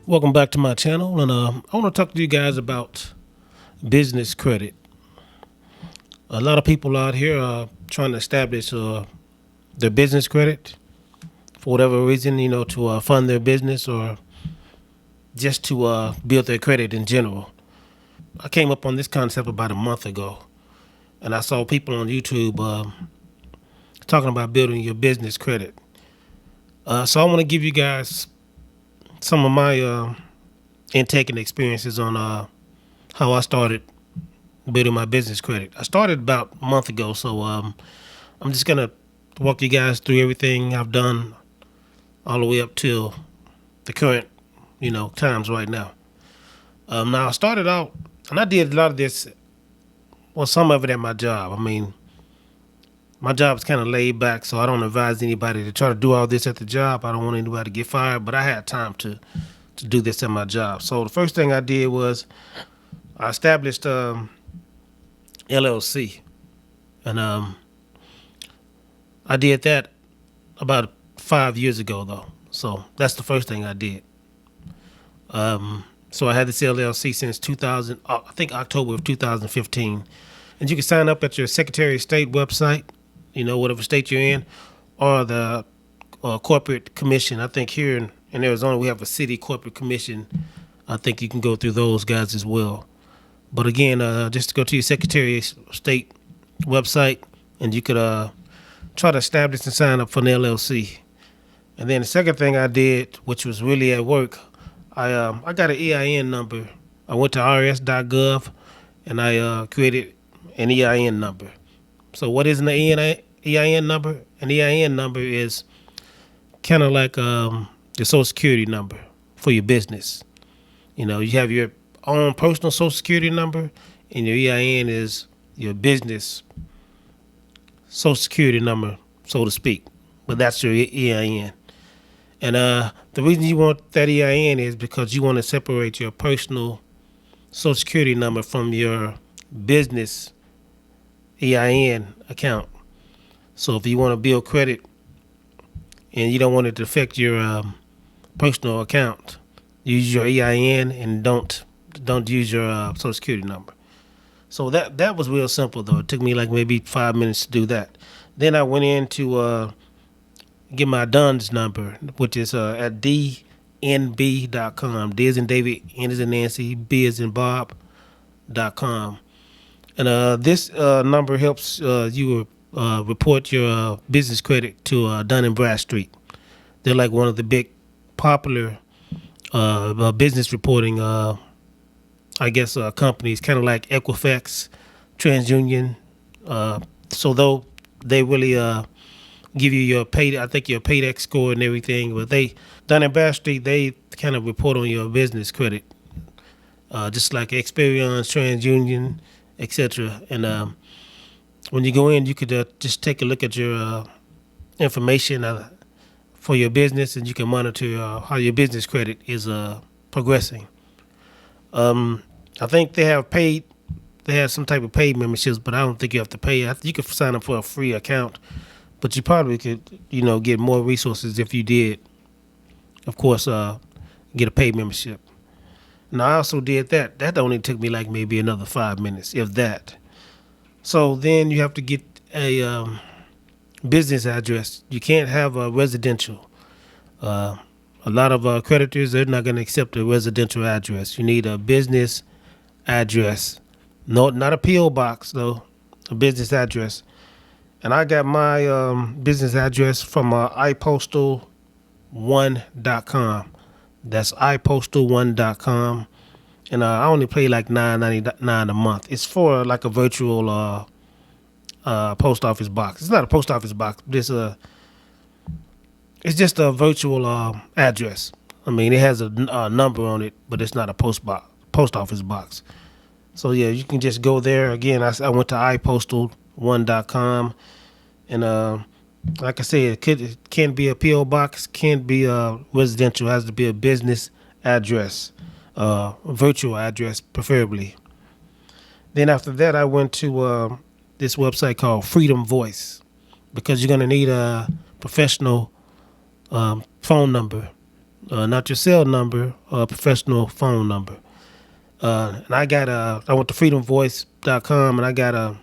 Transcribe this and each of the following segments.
Welcome back to my channel, and I want to talk to you guys about business credit. A lot of people out here are trying to establish their business credit for whatever reason, to fund their business or just to build their credit in general. I came up on this concept about a month ago, and I saw people on YouTube talking about building your business credit. So I want to give you guys some of my intake and experiences on how I started building my business credit. I started about a month ago, so I'm just gonna walk you guys through everything I've done all the way up till the current, times right now. Now I started out, and I did a lot of this, well, some of it at my job. I mean, my job is kind of laid back, so I don't advise anybody to try to do all this at the job. I don't want anybody to get fired, but I had time to do this at my job. So the first thing I did was I established LLC, and I did that about 5 years ago, though. So that's the first thing I did. So I had this LLC since 2000, I think October of 2015, and you can sign up at your Secretary of State website, whatever state you're in, or the corporate commission. I think here in Arizona we have a city corporate commission. I think you can go through those guys as well. But again, just go to your Secretary of State website, and you could try to establish and sign up for an LLC. And then the second thing I did, which was really at work, I got an EIN number. I went to IRS.GOV, and I created an EIN number. So what is an EIN number? An EIN number is kind of like your Social Security number for your business. You have your own personal Social Security number, and your EIN is your business Social Security number, so to speak. But that's your EIN. And the reason you want that EIN is because you want to separate your personal Social Security number from your business EIN account. So if you want to build credit and you don't want it to affect your personal account, use your EIN and don't use your Social Security number. So that was real simple, though. It took me like maybe 5 minutes to do that. Then I went in to get my DUNS number, which is at dnb.com. D as in David, N as in Nancy, B as in Bob.com. And this number helps you report your business credit to Dun & Bradstreet. They're like one of the big popular business reporting companies, kind of like Equifax, TransUnion. So though they really give you your your paydex score and everything, but Dun & Bradstreet, they kind of report on your business credit, just like Experian, TransUnion, etc. And when you go in, you could just take a look at your information for your business, and you can monitor how your business credit is progressing. I think they have some type of paid memberships, but I don't think you have to pay. You could sign up for a free account, but you probably could, get more resources if you did, of course, get a paid membership. And I also did that. That only took me like maybe another 5 minutes, if that. So then you have to get a business address. You can't have a residential. A lot of creditors, they're not going to accept a residential address. You need a business address. No, not a P.O. box, though. A business address. And I got my business address from ipostal1.com. That's ipostal1.com. And I only pay like $9.99 a month. It's for like a virtual post office box. It's not a post office box, but it's just a virtual address. I mean, it has a number on it, but it's not a post office box. So yeah, you can just go there. Again, I went to ipostal1.com, and like I said, it can be a PO box, can be a residential. It has to be a business address, a virtual address, preferably. Then after that, I went to this website called Freedom Voice, because you're gonna need a professional phone number not your cell number, professional phone number. And I went to freedomvoice.com and I got a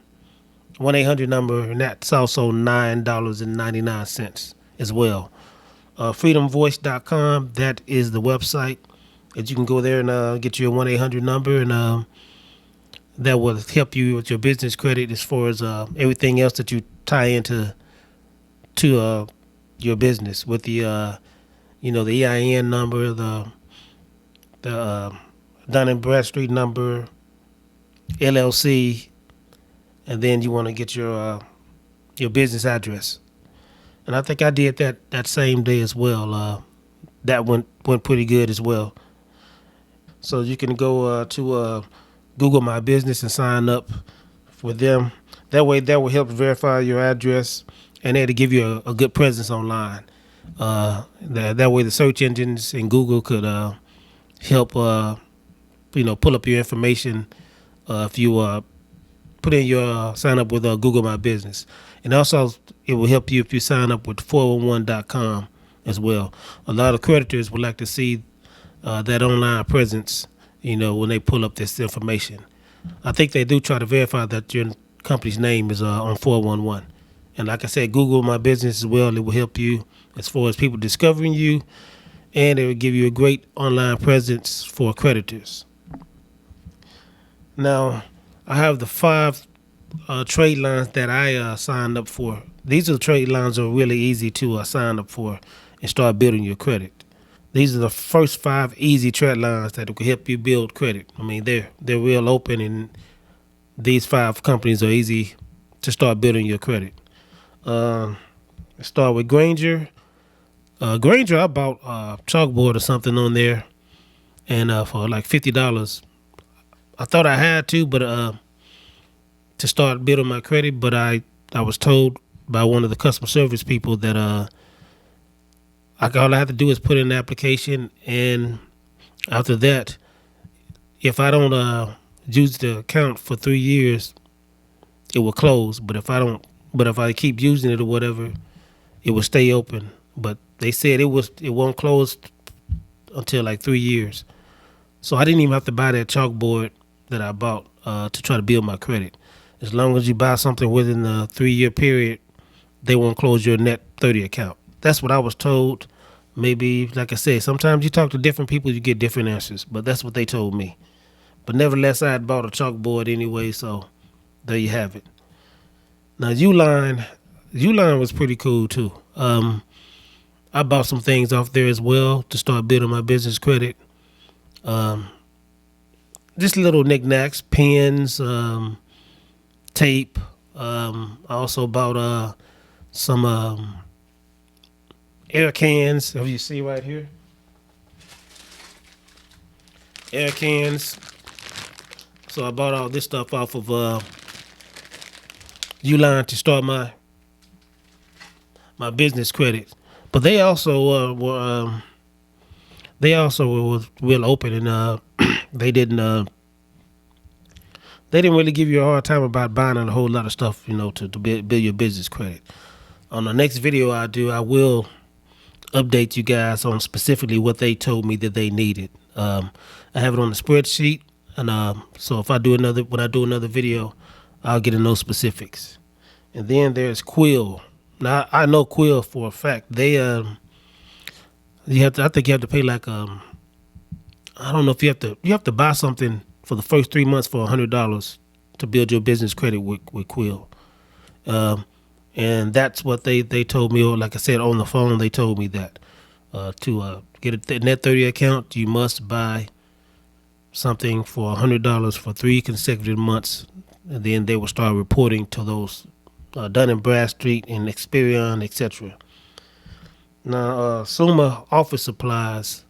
1-800 number, and that's also $9.99 as well. Freedomvoice.com, that is the website that you can go there and get your 1-800 number, and that will help you with your business credit as far as everything else that you tie into your business with the the EIN number, the Dun and Bradstreet number, LLC, and then you want to get your business address. And I think I did that same day as well. That went pretty good as well. So you can go to Google My Business and sign up with them. That way, that will help verify your address, and it'll give you a good presence online. That way, the search engines in Google could help pull up your information if you put in your sign up with Google My Business. And also, it will help you if you sign up with 411.com as well. A lot of creditors would like to see that online presence, when they pull up this information. I think they do try to verify that your company's name is on 411. And like I said, Google My Business as well. It will help you as far as people discovering you, and it will give you a great online presence for creditors. Now, I have the 5 trade lines that I signed up for. These are the trade lines that are really easy to sign up for and start building your credit. These are the first 5 easy trade lines that will help you build credit. I mean, they're real open, and these 5 companies are easy to start building your credit. Let's start with Grainger. Grainger, I bought a chalkboard or something on there, and for like $50. I thought I had to, but to start building my credit, but I was told by one of the customer service people that all I have to do is put in an application, and after that, if I don't use the account for 3 years, it will close. But if I keep using it or whatever, it will stay open. But they said it won't close until like 3 years. So I didn't even have to buy that chalkboard that I bought to try to build my credit. As long as you buy something within the 3-year period, they won't close your Net 30 account. That's what I was told. Maybe, like I said, sometimes you talk to different people, you get different answers, but that's what they told me. But nevertheless, I had bought a chalkboard anyway, so there you have it. Now, Uline was pretty cool too. I bought some things off there as well to start building my business credit. Just little knickknacks, pens, tape. I also bought some air cans, as you see right here. Air cans. So I bought all this stuff off of Uline to start my business credit. But they also were real open, and they didn't really give you a hard time about buying a whole lot of stuff, to build your business credit. On the next video I will update you guys on specifically what they told me that they needed. I have it on the spreadsheet, and so if when I do another video, I'll get in those specifics. And then there's Quill. Now I know Quill for a fact. They I think you have to pay like I don't know if you have to buy something for the first 3 months for $100 to build your business credit with Quill. And that's what they told me, or like I said on the phone, they told me that to get a Net 30 account, you must buy something for $100 for 3 consecutive months, and then they will start reporting to those Dun and Bradstreet and Experian, etc. Now, Summa office supplies.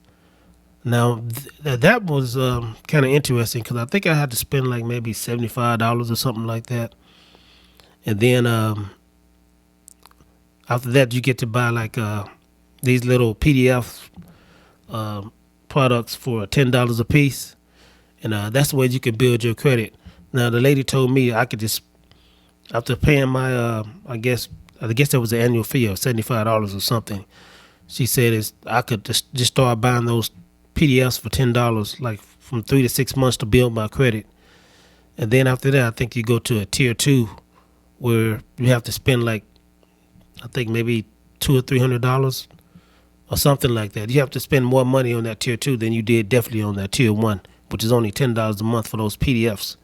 Now, that was kind of interesting because I think I had to spend like maybe $75 or something like that. And then after that, you get to buy like these little PDF products for $10 a piece. And that's the way you can build your credit. Now, the lady told me I could just, after paying my, I guess there was an annual fee of $75 or something. she said is I could just start buying those PDFs for $10, like from 3 to 6 months to build my credit. And then after that, I think you go to a tier 2 where you have to spend like, I think maybe $200 or $300 or something like that. You have to spend more money on that tier 2 than you did definitely on that tier 1, which is only $10 a month for those PDFs.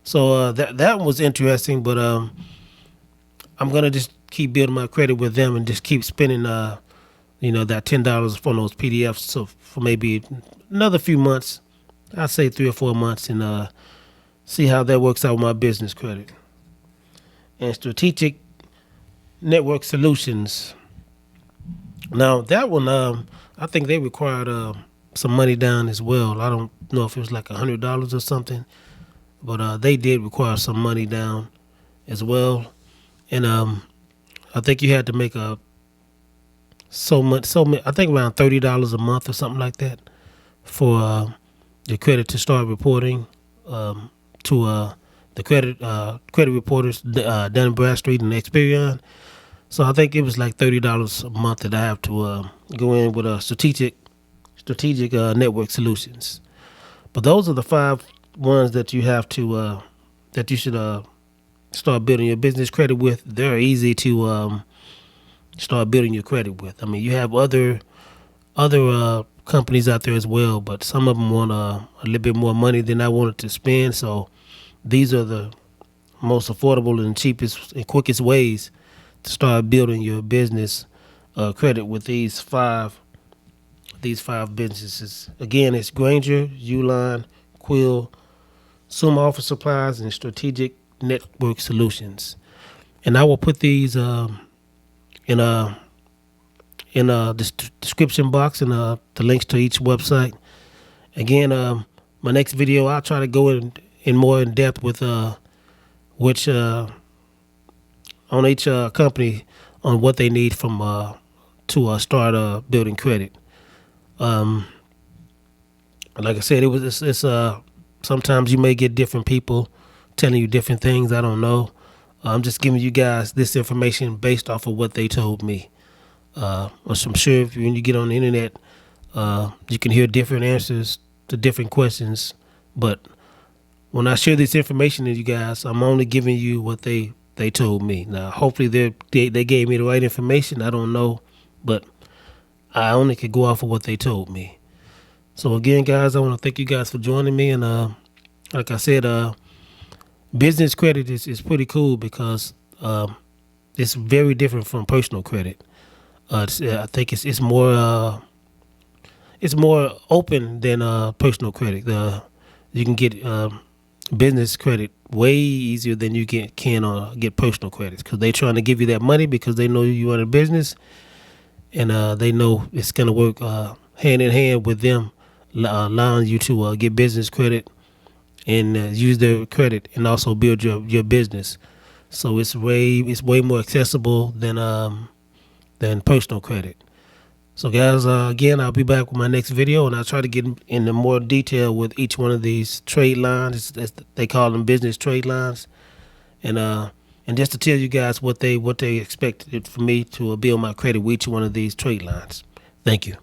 So that was interesting, but I'm gonna just keep building my credit with them and just keep spending that $10 for those PDFs. So for maybe another few months, I'd say 3 or 4 months, and see how that works out with my business credit. And Strategic Network Solutions. Now that one, I think they required some money down as well. I don't know if it was like $100 or something, but they did require some money down as well. And I think you had to make I think around $30 a month or something like that for your credit to start reporting to the credit reporters, Dun & Bradstreet and Experian. So I think it was like $30 a month that I have to go in with a strategic network solutions. But those are the 5 ones that you have to that you should start building your business credit with. They're easy to start building your credit with. I mean, you have other companies out there as well, but some of them want a little bit more money than I wanted to spend. So these are the most affordable and cheapest and quickest ways to start building your business credit with these five businesses. Again, it's Grainger, Uline, Quill, Summa Office Supplies, and Strategic Network Solutions. And I will put these in the description box and the links to each website. Again, my next video, I'll try to go in more in depth with which on each company on what they need from to start building credit. Like I said, it's sometimes you may get different people telling you different things. I don't know. I'm just giving you guys this information based off of what they told me. I'm sure when you get on the internet, you can hear different answers to different questions. But when I share this information with you guys, I'm only giving you what they told me. Now, hopefully they gave me the right information. I don't know, but I only could go off of what they told me. So again, guys, I want to thank you guys for joining me. And like I said, business credit is pretty cool because it's very different from personal credit. I think it's more open than personal credit. You can get business credit way easier than you can get personal credits because they're trying to give you that money because they know you run a business, and they know it's going to work hand in hand with them allowing you to get business credit and use their credit and also build your business. So it's way more accessible than personal credit. So guys, again, I'll be back with my next video, and I'll try to get into more detail with each one of these trade lines. They call them business trade lines, and just to tell you guys what they expected for me to build my credit with each one of these trade lines. Thank you.